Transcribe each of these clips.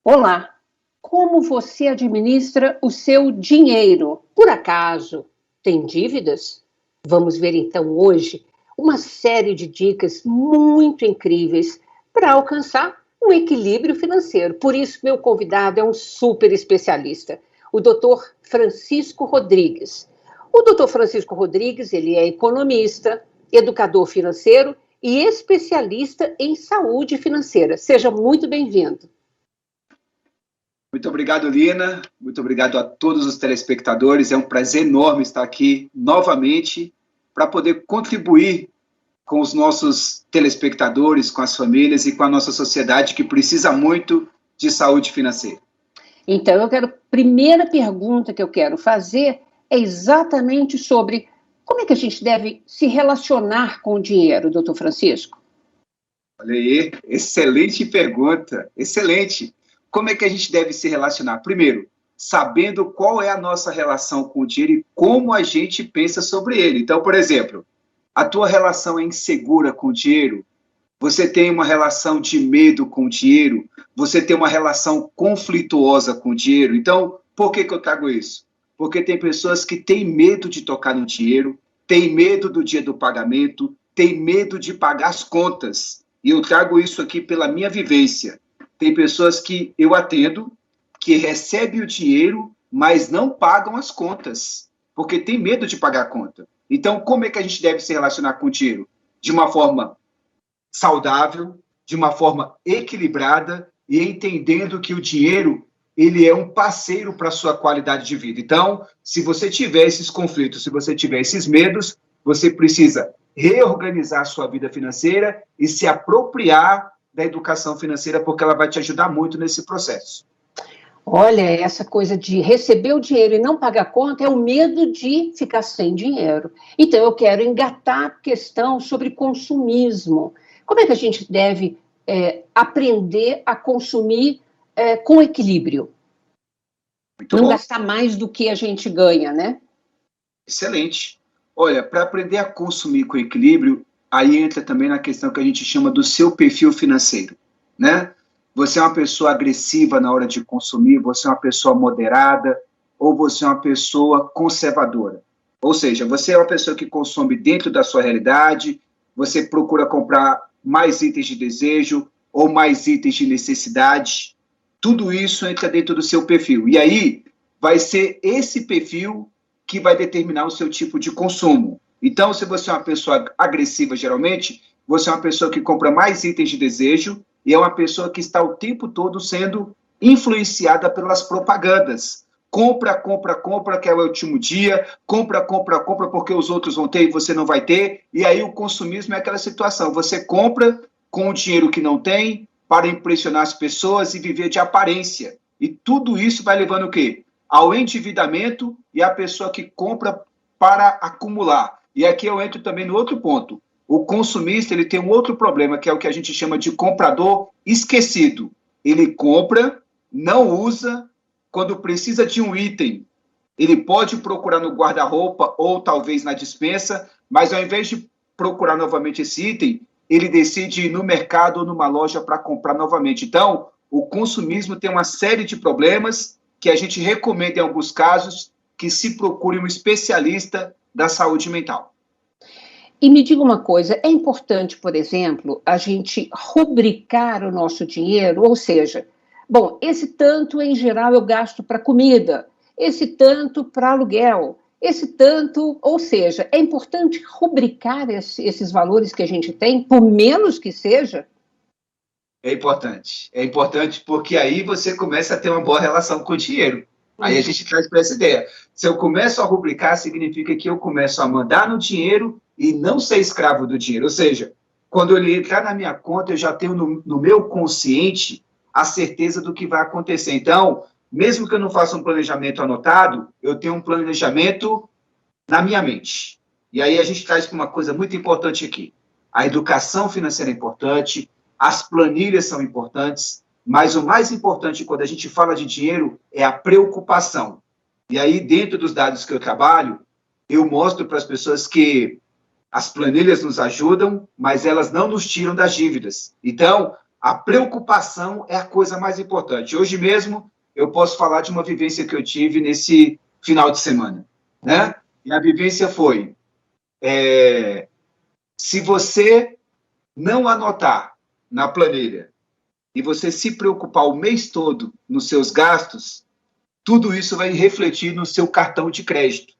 Olá, como você administra o seu dinheiro? Por acaso tem dívidas? Vamos ver então hoje uma série de dicas muito incríveis para alcançar um equilíbrio financeiro. Por isso, meu convidado é um super especialista, o Dr. Francisco Rodrigues. O Dr. Francisco Rodrigues, ele é economista, educador financeiro e especialista em saúde financeira. Seja muito bem-vindo. Muito obrigado, Lina. Muito obrigado a todos os telespectadores. É um prazer enorme estar aqui novamente para poder contribuir com os nossos telespectadores, com as famílias e com a nossa sociedade que precisa muito de saúde financeira. Então, primeira pergunta que eu quero fazer é exatamente sobre como é que a gente deve se relacionar com o dinheiro, doutor Francisco? Olha aí, excelente pergunta, excelente. Como é que a gente deve se relacionar? Primeiro, sabendo qual é a nossa relação com o dinheiro e como a gente pensa sobre ele. Então, por exemplo, a tua relação é insegura com o dinheiro, você tem uma relação de medo com o dinheiro, você tem uma relação conflituosa com o dinheiro. Então, por que eu trago isso? Porque tem pessoas que têm medo de tocar no dinheiro, têm medo do dia do pagamento, têm medo de pagar as contas. E eu trago isso aqui pela minha vivência. Tem pessoas que eu atendo, que recebem o dinheiro, mas não pagam as contas, porque tem medo de pagar a conta. Então, como é que a gente deve se relacionar com o dinheiro? De uma forma saudável, de uma forma equilibrada e entendendo que o dinheiro, ele é um parceiro para a sua qualidade de vida. Então, se você tiver esses conflitos, se você tiver esses medos, você precisa reorganizar a sua vida financeira e se apropriar da educação financeira, porque ela vai te ajudar muito nesse processo. Olha, essa coisa de receber o dinheiro e não pagar a conta é o medo de ficar sem dinheiro. Então, eu quero engatar a questão sobre consumismo. Como é que a gente deve aprender a consumir com equilíbrio? Muito não bom. Gastar mais do que a gente ganha, né? Excelente. Olha, para aprender a consumir com equilíbrio, aí entra também na questão que a gente chama do seu perfil financeiro, né? Você é uma pessoa agressiva na hora de consumir, você é uma pessoa moderada, ou você é uma pessoa conservadora. Ou seja, você é uma pessoa que consome dentro da sua realidade, você procura comprar mais itens de desejo ou mais itens de necessidade. Tudo isso entra dentro do seu perfil. E aí vai ser esse perfil que vai determinar o seu tipo de consumo. Então, se você é uma pessoa agressiva, geralmente, você é uma pessoa que compra mais itens de desejo e é uma pessoa que está o tempo todo sendo influenciada pelas propagandas. Compra, compra, compra, que é o último dia, compra, compra, compra, porque os outros vão ter e você não vai ter. E aí o consumismo é aquela situação, você compra com o dinheiro que não tem para impressionar as pessoas e viver de aparência. E tudo isso vai levando o quê? Ao endividamento e a pessoa que compra para acumular. E aqui eu entro também no outro ponto. O consumista, ele tem um outro problema, que é o que a gente chama de comprador esquecido. Ele compra, não usa, quando precisa de um item, ele pode procurar no guarda-roupa ou talvez na despensa, mas ao invés de procurar novamente esse item, ele decide ir no mercado ou numa loja para comprar novamente. Então, o consumismo tem uma série de problemas que a gente recomenda em alguns casos que se procure um especialista da saúde mental. E me diga uma coisa, é importante, por exemplo, a gente rubricar o nosso dinheiro, ou seja, bom, esse tanto em geral eu gasto para comida, esse tanto para aluguel, esse tanto, ou seja, é importante rubricar esses valores que a gente tem, por menos que seja? É importante porque aí você começa a ter uma boa relação com o dinheiro. Aí a gente traz para essa ideia. Se eu começo a rubricar, significa que eu começo a mandar no dinheiro e não ser escravo do dinheiro. Ou seja, quando ele entrar na minha conta, eu já tenho no meu consciente a certeza do que vai acontecer. Então, mesmo que eu não faça um planejamento anotado, eu tenho um planejamento na minha mente. E aí a gente traz uma coisa muito importante aqui. A educação financeira é importante, as planilhas são importantes, mas o mais importante quando a gente fala de dinheiro é a preocupação. E aí, dentro dos dados que eu trabalho, eu mostro para as pessoas que as planilhas nos ajudam, mas elas não nos tiram das dívidas. Então, A preocupação é a coisa mais importante. Hoje mesmo, eu posso falar de uma vivência que eu tive nesse final de semana, né? E a vivência foi, se você não anotar na planilha e você se preocupar o mês todo nos seus gastos, tudo isso vai refletir no seu cartão de crédito.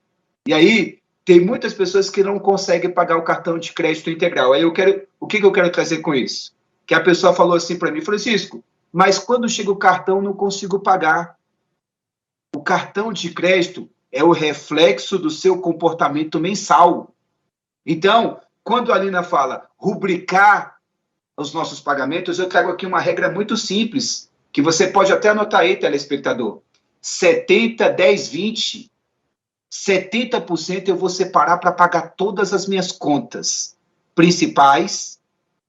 E aí, tem muitas pessoas que não conseguem pagar o cartão de crédito integral. Aí o que eu quero trazer com isso? Que a pessoa falou assim para mim, Francisco, mas quando chega o cartão, não consigo pagar. O cartão de crédito é o reflexo do seu comportamento mensal. Então, quando a Alina fala rubricar os nossos pagamentos, eu trago aqui uma regra muito simples, que você pode até anotar aí, telespectador. 70, 10, 20. 70% eu vou separar para pagar todas as minhas contas principais,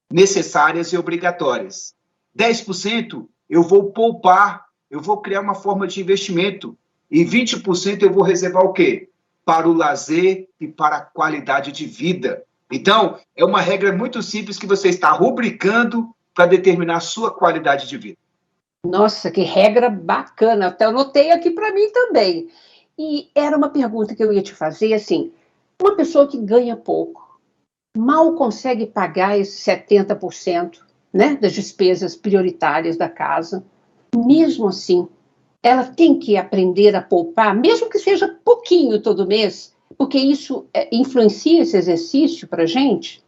necessárias e obrigatórias. 10% eu vou poupar, eu vou criar uma forma de investimento. E 20% eu vou reservar o quê? Para o lazer e para a qualidade de vida. Então, é uma regra muito simples que você está rubricando para determinar a sua qualidade de vida. Nossa, que regra bacana. Até anotei aqui para mim também. E era uma pergunta que eu ia te fazer, assim, uma pessoa que ganha pouco, mal consegue pagar esses 70%, né, das despesas prioritárias da casa, mesmo assim, ela tem que aprender a poupar, mesmo que seja pouquinho todo mês, porque isso influencia esse exercício para a gente?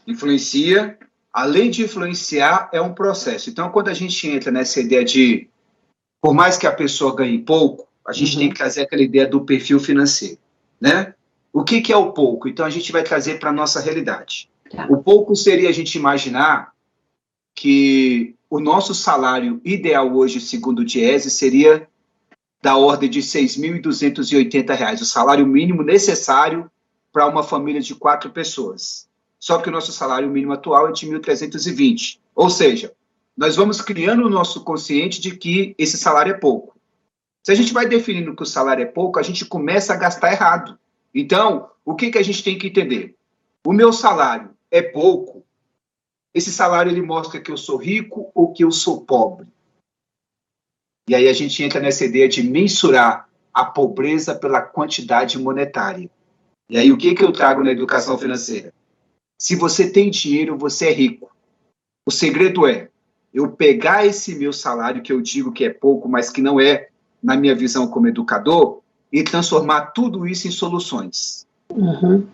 Influencia, além de influenciar, é um processo. Então, quando a gente entra nessa ideia de, por mais que a pessoa ganhe pouco, a gente tem que trazer aquela ideia do perfil financeiro, né? O que é o pouco? Então, a gente vai trazer para a nossa realidade. Tá. O pouco seria a gente imaginar que o nosso salário ideal hoje, segundo o Diese, seria da ordem de R$ 6.280, o salário mínimo necessário para uma família de 4 pessoas. Só que o nosso salário mínimo atual é de 1.320. Ou seja, nós vamos criando o nosso consciente de que esse salário é pouco. Se a gente vai definindo que o salário é pouco, a gente começa a gastar errado. Então, o que a gente tem que entender? O meu salário é pouco. Esse salário ele mostra que eu sou rico ou que eu sou pobre. E aí a gente entra nessa ideia de mensurar a pobreza pela quantidade monetária. E aí o que eu trago na educação financeira? Se você tem dinheiro, você é rico. O segredo é eu pegar esse meu salário, que eu digo que é pouco, mas que não é, na minha visão como educador, e transformar tudo isso em soluções. Uhum. O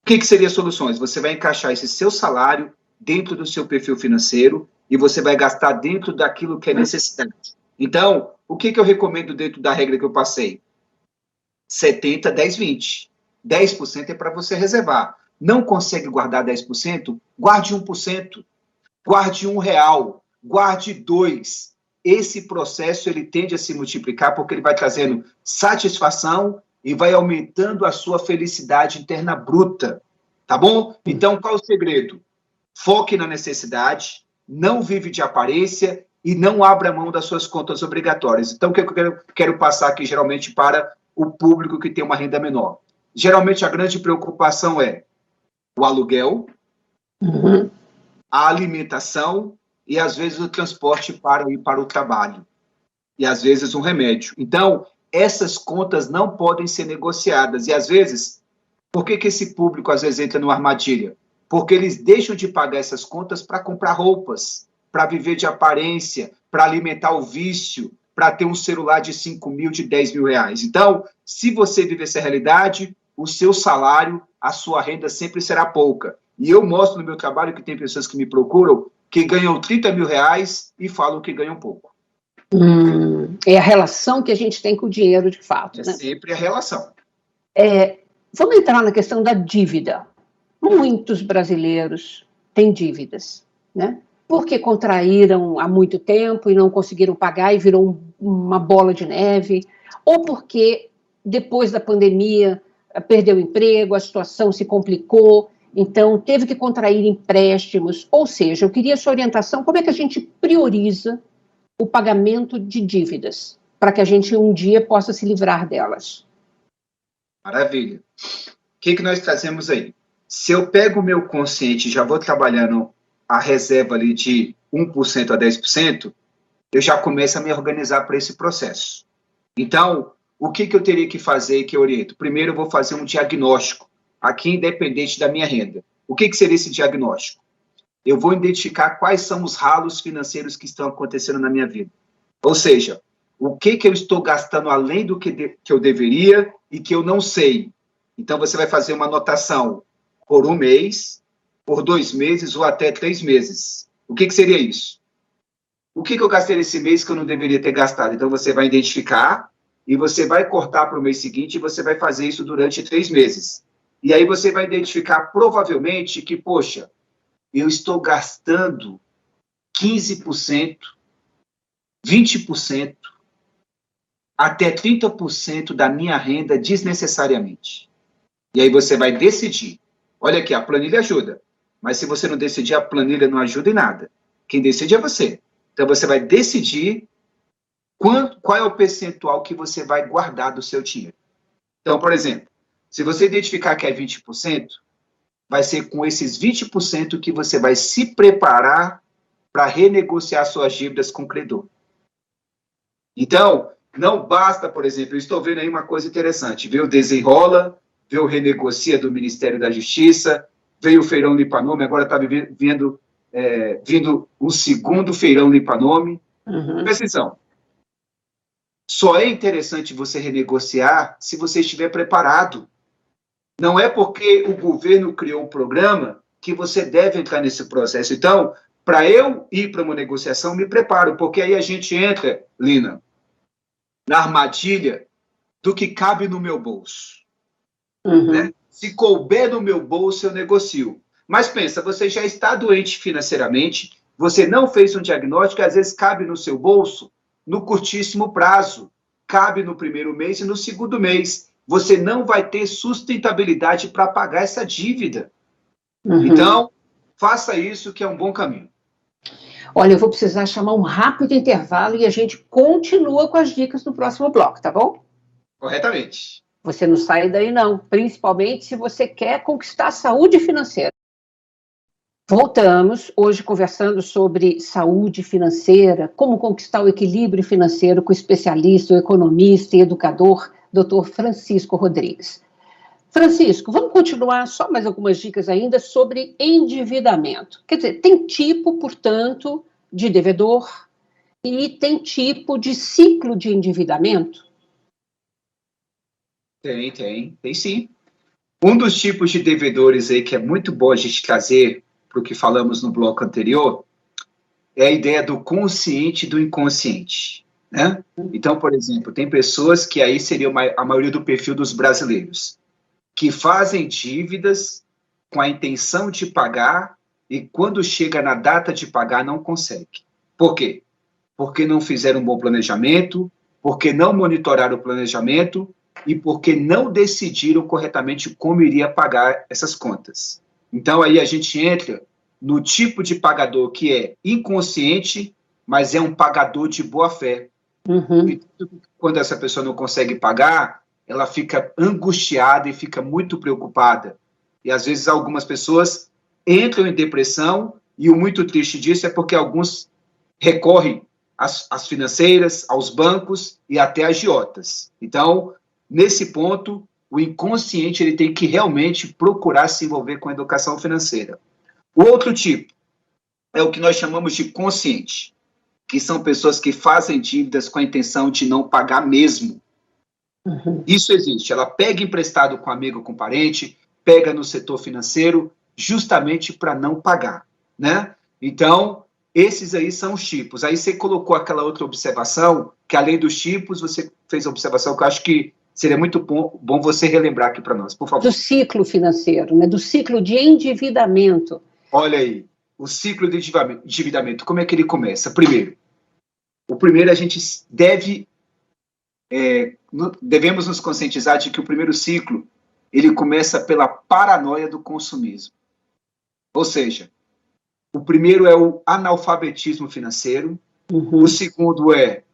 que seria soluções? Você vai encaixar esse seu salário dentro do seu perfil financeiro e você vai gastar dentro daquilo que é necessidade. Então, o que eu recomendo dentro da regra que eu passei? 70, 10, 20. 10% é para você reservar. Não consegue guardar 10%? Guarde 1%. Guarde R$1. Guarde 2. Esse processo ele tende a se multiplicar porque ele vai trazendo satisfação e vai aumentando a sua felicidade interna bruta. Tá bom? Então, qual é o segredo? Foque na necessidade, não vive de aparência e não abra mão das suas contas obrigatórias. Então, o que eu quero passar aqui, geralmente, para o público que tem uma renda menor? Geralmente, a grande preocupação é o aluguel, a alimentação e, às vezes, o transporte para ir para o trabalho. E, às vezes, um remédio. Então, essas contas não podem ser negociadas. E, às vezes, por que esse público, às vezes, entra numa armadilha? Porque eles deixam de pagar essas contas para comprar roupas, para viver de aparência, para alimentar o vício, para ter um celular de 5 mil, de 10 mil reais. Então, se você viver essa realidade, o seu salário, a sua renda sempre será pouca. E eu mostro no meu trabalho que tem pessoas que me procuram que ganham 30 mil reais e falam que ganham pouco. É a relação que a gente tem com o dinheiro, de fato. É, né? sempre a relação. Vamos entrar na questão da dívida. Muitos brasileiros têm dívidas, né? Porque contraíram há muito tempo e não conseguiram pagar e virou uma bola de neve, ou porque depois da pandemia perdeu o emprego, a situação se complicou, então teve que contrair empréstimos. Ou seja, eu queria sua orientação, como é que a gente prioriza o pagamento de dívidas, para que a gente um dia possa se livrar delas? Maravilha. O que nós trazemos aí? Se eu pego o meu consciente e já vou trabalhando a reserva ali de 1% a 10%, eu já começo a me organizar para esse processo. Então, o que eu teria que fazer que eu oriento? Primeiro, eu vou fazer um diagnóstico, aqui independente da minha renda. O que seria esse diagnóstico? Eu vou identificar quais são os ralos financeiros que estão acontecendo na minha vida. Ou seja, o que eu estou gastando além do que eu deveria e que eu não sei. Então, você vai fazer uma anotação por 1 mês, por 2 meses ou até 3 meses. O que seria isso? O que eu gastei nesse mês que eu não deveria ter gastado? Então, você vai identificar e você vai cortar para o mês seguinte e você vai fazer isso durante 3 meses. E aí você vai identificar provavelmente que, poxa, eu estou gastando 15%, 20%, até 30% da minha renda desnecessariamente. E aí você vai decidir. Olha aqui, a planilha ajuda. Mas se você não decidir, a planilha não ajuda em nada. Quem decide é você. Então você vai decidir qual é o percentual que você vai guardar do seu dinheiro. Então, por exemplo, se você identificar que é 20%, vai ser com esses 20% que você vai se preparar para renegociar suas dívidas com o credor. Então, não basta, por exemplo, eu estou vendo aí uma coisa interessante, veio o Desenrola, veio o Renegocia do Ministério da Justiça, veio o Feirão Limpa-Nome, agora está vindo um segundo Feirão Limpa-Nome. Presta atenção. Só é interessante você renegociar se você estiver preparado. Não é porque o governo criou um programa que você deve entrar nesse processo. Então, para eu ir para uma negociação, me preparo, porque aí a gente entra, Lina, na armadilha do que cabe no meu bolso. Né? Se couber no meu bolso, eu negocio. Mas pensa, você já está doente financeiramente, você não fez um diagnóstico, às vezes cabe no seu bolso no curtíssimo prazo, cabe no primeiro mês e no segundo mês. Você não vai ter sustentabilidade para pagar essa dívida. Então, faça isso, que é um bom caminho. Olha, eu vou precisar chamar um rápido intervalo e a gente continua com as dicas no próximo bloco, tá bom? Corretamente. Você não sai daí, não, principalmente se você quer conquistar a saúde financeira. Voltamos hoje conversando sobre saúde financeira, como conquistar o equilíbrio financeiro com o especialista, o economista e educador, Dr. Francisco Rodrigues. Francisco, vamos continuar só mais algumas dicas ainda sobre endividamento. Quer dizer, tem tipo, portanto, de devedor e tem tipo de ciclo de endividamento? Tem sim. Um dos tipos de devedores aí que é muito bom a gente trazer para o que falamos no bloco anterior é a ideia do consciente e do inconsciente. Né? Então, por exemplo, tem pessoas que aí seria a maioria do perfil dos brasileiros, que fazem dívidas com a intenção de pagar e quando chega na data de pagar não consegue. Por quê? Porque não fizeram um bom planejamento, porque não monitoraram o planejamento e porque não decidiram corretamente como iria pagar essas contas. Então, aí a gente entra no tipo de pagador que é inconsciente, mas é um pagador de boa fé. E quando essa pessoa não consegue pagar, ela fica angustiada e fica muito preocupada. E, às vezes, algumas pessoas entram em depressão e o muito triste disso é porque alguns recorrem às financeiras, aos bancos e até agiotas. Então, nesse ponto, o inconsciente ele tem que realmente procurar se envolver com a educação financeira. O outro tipo é o que nós chamamos de consciente, que são pessoas que fazem dívidas com a intenção de não pagar mesmo. Isso existe. Ela pega emprestado com amigo, com parente, pega no setor financeiro, justamente para não pagar. Né? Então, esses aí são os tipos. Aí você colocou aquela outra observação, que além dos tipos, você fez a observação que eu acho que seria muito bom você relembrar aqui para nós, por favor. Do ciclo financeiro, né? Do ciclo de endividamento. Olha aí, o ciclo de endividamento, como é que ele começa? O primeiro a gente devemos nos conscientizar de que o primeiro ciclo, ele começa pela paranoia do consumismo. Ou seja, o primeiro é o analfabetismo financeiro, o segundo é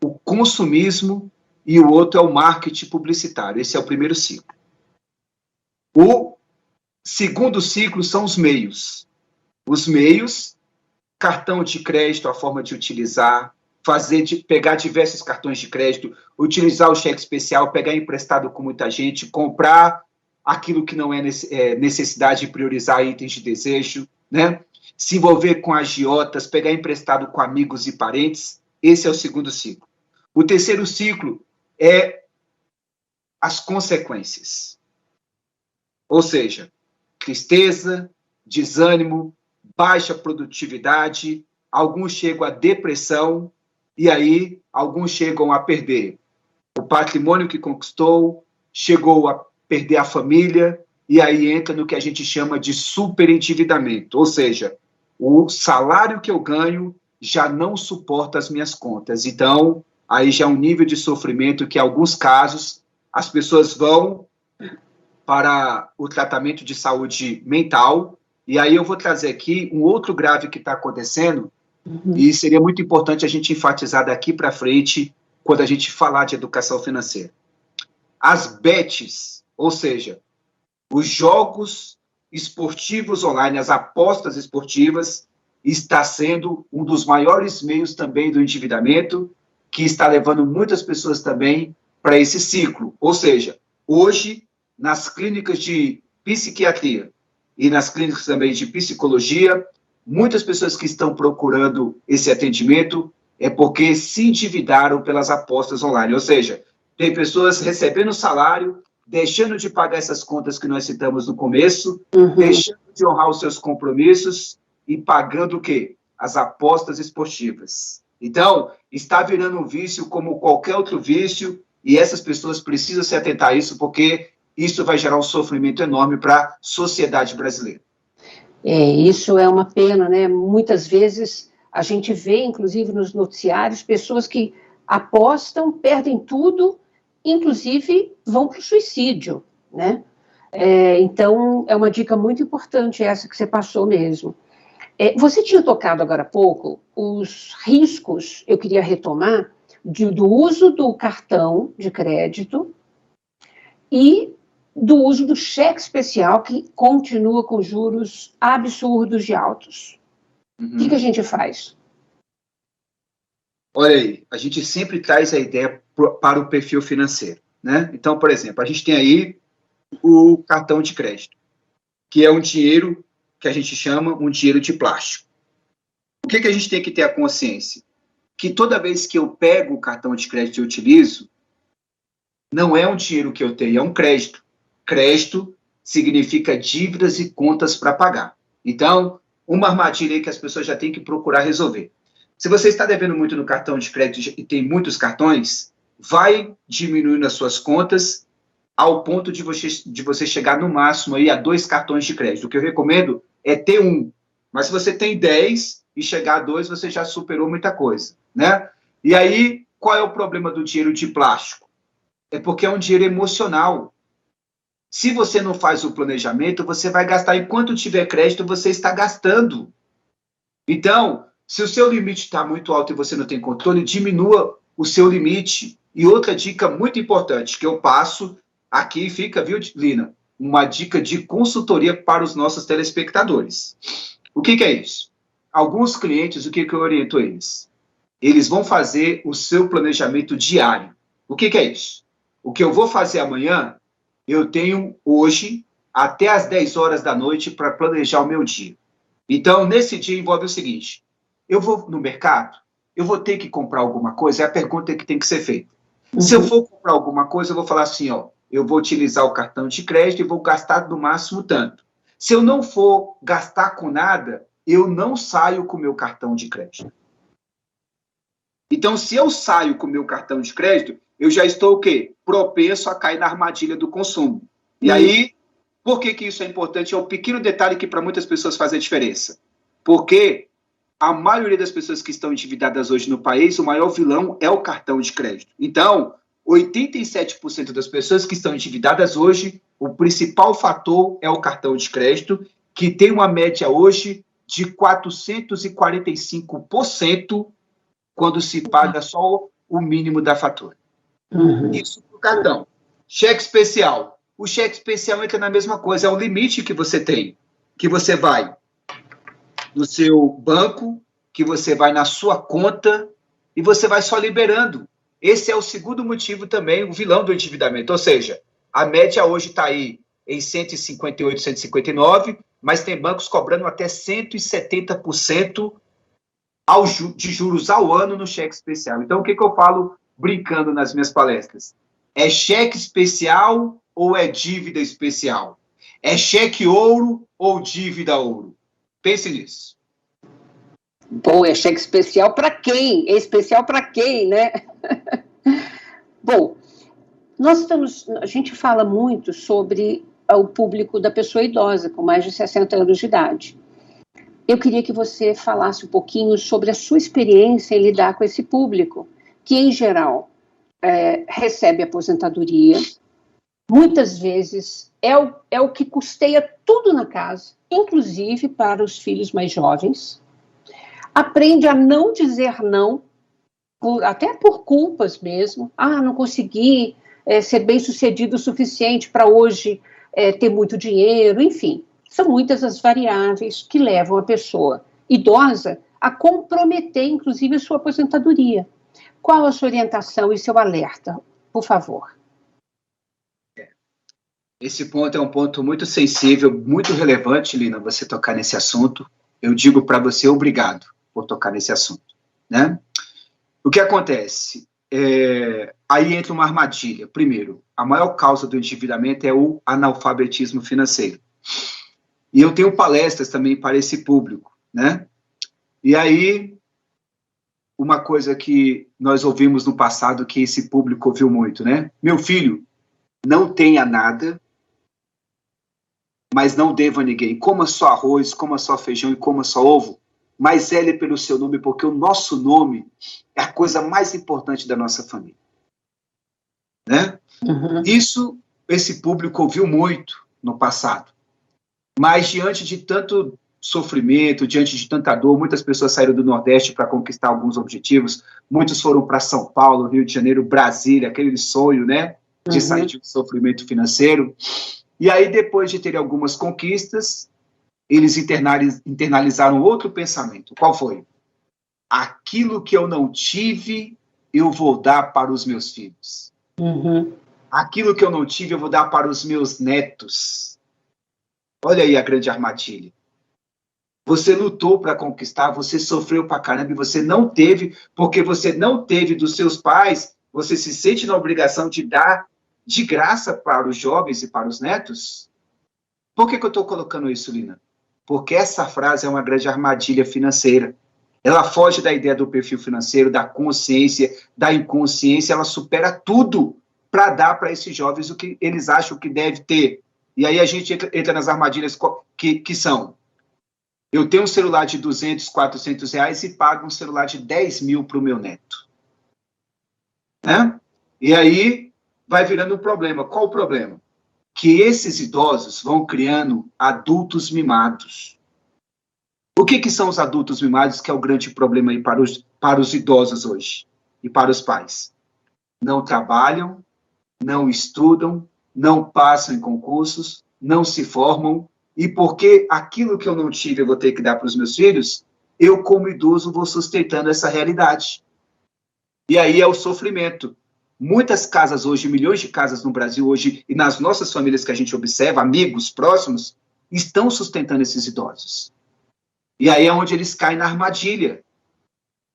o consumismo e o outro é o marketing publicitário. Esse é o primeiro ciclo. O segundo ciclo são os meios. Os meios cartão de crédito, a forma de utilizar, pegar diversos cartões de crédito, utilizar o cheque especial, pegar emprestado com muita gente, comprar aquilo que não é necessidade e priorizar itens de desejo, né? Se envolver com agiotas, pegar emprestado com amigos e parentes. Esse é o segundo ciclo. O terceiro ciclo é as consequências. Ou seja, tristeza, desânimo, baixa produtividade, alguns chegam à depressão e aí alguns chegam a perder o patrimônio que conquistou, chegou a perder a família e aí entra no que a gente chama de superendividamento, ou seja, o salário que eu ganho já não suporta as minhas contas. Então, aí já é um nível de sofrimento que, em alguns casos, as pessoas vão para o tratamento de saúde mental. E aí eu vou trazer aqui um outro grave que está acontecendo, e seria muito importante a gente enfatizar daqui para frente, quando a gente falar de educação financeira. As bets, ou seja, os jogos esportivos online, as apostas esportivas, está sendo um dos maiores meios também do endividamento, que está levando muitas pessoas também para esse ciclo. Ou seja, hoje, nas clínicas de psiquiatria e nas clínicas também de psicologia, muitas pessoas que estão procurando esse atendimento é porque se endividaram pelas apostas online. Ou seja, tem pessoas recebendo salário, deixando de pagar essas contas que nós citamos no começo, deixando de honrar os seus compromissos e pagando o quê? As apostas esportivas. Então, está virando um vício como qualquer outro vício, e essas pessoas precisam se atentar a isso, porque isso vai gerar um sofrimento enorme para a sociedade brasileira. Isso é uma pena, né? Muitas vezes a gente vê, inclusive nos noticiários, pessoas que apostam, perdem tudo, inclusive vão para o suicídio, né? Então, é uma dica muito importante essa que você passou mesmo. Você tinha tocado agora há pouco os riscos, eu queria retomar, do uso do cartão de crédito e do uso do cheque especial, que continua com juros absurdos de altos. O que a gente faz? Olha aí, a gente sempre traz a ideia para o perfil financeiro, né? Então, por exemplo, a gente tem aí o cartão de crédito, que é um dinheiro que a gente chama um dinheiro de plástico. O que a gente tem que ter a consciência? Que toda vez que eu pego o cartão de crédito e utilizo, não é um dinheiro que eu tenho, é um crédito. Crédito significa dívidas e contas para pagar. Então, uma armadilha aí que as pessoas já têm que procurar resolver. Se você está devendo muito no cartão de crédito e tem muitos cartões, vai diminuindo as suas contas ao ponto de você chegar no máximo aí a 2 cartões de crédito. O que eu recomendo é ter um. Mas se você tem 10 e chegar a 2, você já superou muita coisa, né? E aí, qual é o problema do dinheiro de plástico? É porque é um dinheiro emocional. Se você não faz o planejamento, você vai gastar. Enquanto tiver crédito, você está gastando. Então, se o seu limite está muito alto e você não tem controle, diminua o seu limite. E outra dica muito importante que eu passo aqui, fica, viu, Lina? Uma dica de consultoria para os nossos telespectadores. O que é isso? Alguns clientes, o que eu oriento eles? Eles vão fazer o seu planejamento diário. O que é isso? O que eu vou fazer amanhã, eu tenho hoje até às 10 horas da noite para planejar o meu dia. Então, nesse dia envolve o seguinte: eu vou no mercado, eu vou ter que comprar alguma coisa, é a pergunta que tem que ser feita. Se eu for comprar alguma coisa, eu vou falar assim, ó, eu vou utilizar o cartão de crédito e vou gastar no máximo tanto. Se eu não for gastar com nada, eu não saio com o meu cartão de crédito. Então, se eu saio com o meu cartão de crédito, eu já estou o quê? Propenso a cair na armadilha do consumo. E aí, por que isso é importante? É um pequeno detalhe que para muitas pessoas faz a diferença. Porque a maioria das pessoas que estão endividadas hoje no país, o maior vilão é o cartão de crédito. Então, 87% das pessoas que estão endividadas hoje, o principal fator é o cartão de crédito, que tem uma média hoje de 445% quando se paga só o mínimo da fatura. Isso para o cartão. Cheque especial. O cheque especial entra na mesma coisa, é o limite que você tem, que você vai no seu banco que você vai na sua conta e você vai só liberando. Esse é o segundo motivo também, o vilão do endividamento. Ou seja, a média hoje está aí em 158, 159, mas tem bancos cobrando até 170% de juros ao ano no cheque especial. Então, o que eu falo brincando nas minhas palestras? É cheque especial ou é dívida especial? É cheque ouro ou dívida ouro? Pense nisso. Bom, é cheque especial para quem? É especial para quem, né? Bom, a gente fala muito sobre o público da pessoa idosa, com mais de 60 anos de idade. Eu queria que você falasse um pouquinho sobre a sua experiência em lidar com esse público, que, em geral, recebe aposentadoria, muitas vezes é o que custeia tudo na casa, inclusive para os filhos mais jovens, aprende a não dizer não, até por culpas mesmo. Não consegui ser bem-sucedido o suficiente para hoje ter muito dinheiro, enfim. São muitas as variáveis que levam a pessoa idosa a comprometer, inclusive, a sua aposentadoria. Qual a sua orientação e seu alerta, por favor? Esse ponto é um ponto muito sensível, muito relevante, Lina, você tocar nesse assunto. Eu digo para você, obrigado por tocar nesse assunto, né? O que acontece? Aí entra uma armadilha. Primeiro, a maior causa do endividamento é o analfabetismo financeiro. E eu tenho palestras também para esse público, né? E aí, uma coisa que nós ouvimos no passado, que esse público ouviu muito, né? Meu filho, não tenha nada, mas não deva a ninguém. Coma só arroz, coma só feijão e coma só ovo, mas zele pelo seu nome, porque o nosso nome é a coisa mais importante da nossa família. Né? Uhum. Isso, esse público ouviu muito no passado. Mas diante de tanto sofrimento, diante de tanta dor, muitas pessoas saíram do Nordeste para conquistar alguns objetivos, muitos foram para São Paulo, Rio de Janeiro, Brasília, aquele sonho, né, de sair de um sofrimento financeiro. E aí, depois de terem algumas conquistas, eles internalizaram outro pensamento. Qual foi? Aquilo que eu não tive, eu vou dar para os meus filhos. Uhum. Aquilo que eu não tive, eu vou dar para os meus netos. Olha aí a grande armadilha. Você lutou para conquistar, você sofreu para caramba e você não teve, porque você não teve dos seus pais, você se sente na obrigação de dar de graça para os jovens e para os netos? Por que eu estou colocando isso, Lina? Porque essa frase é uma grande armadilha financeira. Ela foge da ideia do perfil financeiro, da consciência, da inconsciência, ela supera tudo para dar para esses jovens o que eles acham que deve ter. E aí a gente entra nas armadilhas que são: eu tenho um celular de 200, 400 reais e pago um celular de 10 mil para o meu neto. Né? E aí vai virando um problema. Qual o problema? Que esses idosos vão criando adultos mimados. O que são os adultos mimados, que é o grande problema aí para os idosos hoje e para os pais? Não trabalham, não estudam, não passam em concursos, não se formam, e porque aquilo que eu não tive eu vou ter que dar para os meus filhos, eu, como idoso, vou sustentando essa realidade. E aí é o sofrimento. Muitas casas hoje, milhões de casas no Brasil hoje, e nas nossas famílias que a gente observa, amigos próximos, estão sustentando esses idosos. E aí é onde eles caem na armadilha.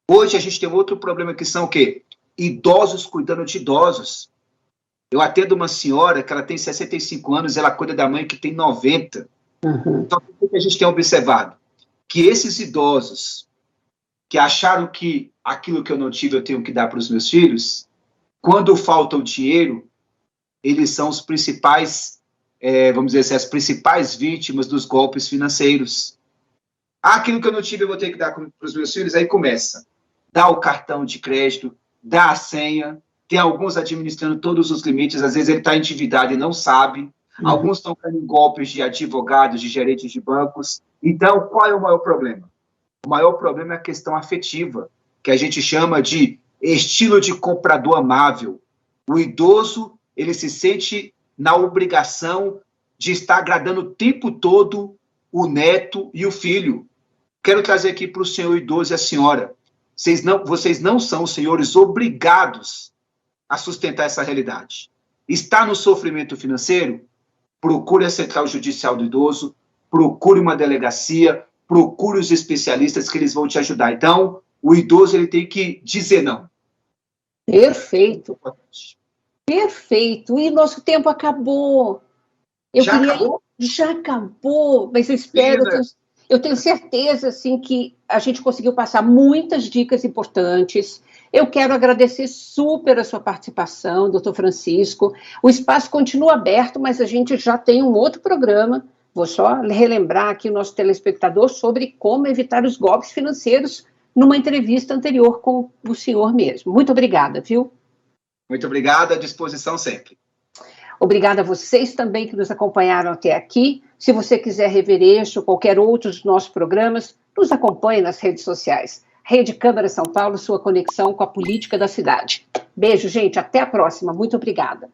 Hoje a gente tem outro problema, que são o quê? Idosos cuidando de idosos. Eu atendo uma senhora que ela tem 65 anos, ela cuida da mãe que tem 90. Uhum. Então, o que a gente tem observado? Que esses idosos que acharam que aquilo que eu não tive eu tenho que dar para os meus filhos, quando falta o dinheiro, eles são os principais, vamos dizer assim, as principais vítimas dos golpes financeiros. Aquilo que eu não tive eu vou ter que dar para os meus filhos, aí começa. Dá o cartão de crédito, dá a senha, tem alguns administrando todos os limites, às vezes ele está endividado e não sabe, alguns estão caindo em golpes de advogados, de gerentes de bancos. Então, qual é o maior problema? O maior problema é a questão afetiva, que a gente chama de estilo de comprador amável. O idoso, ele se sente na obrigação de estar agradando o tempo todo o neto e o filho. Quero trazer aqui para o senhor idoso e a senhora. Vocês não são, senhores, obrigados a sustentar essa realidade. Está no sofrimento financeiro? Procure a Central Judicial do Idoso, procure uma delegacia, procure os especialistas que eles vão te ajudar. Então, o idoso ele tem que dizer não. Perfeito. Perfeito. E nosso tempo acabou. Acabou? Já acabou, mas eu espero, eu tenho certeza assim, que a gente conseguiu passar muitas dicas importantes. Eu quero agradecer super a sua participação, doutor Francisco. O espaço continua aberto, mas a gente já tem um outro programa. Vou só relembrar aqui o nosso telespectador sobre como evitar os golpes financeiros numa entrevista anterior com o senhor mesmo. Muito obrigada, viu? Muito obrigado, à disposição sempre. Obrigada a vocês também que nos acompanharam até aqui. Se você quiser rever este ou qualquer outro dos nossos programas, nos acompanhe nas redes sociais. Rede Câmara São Paulo, sua conexão com a política da cidade. Beijo, gente. Até a próxima. Muito obrigada.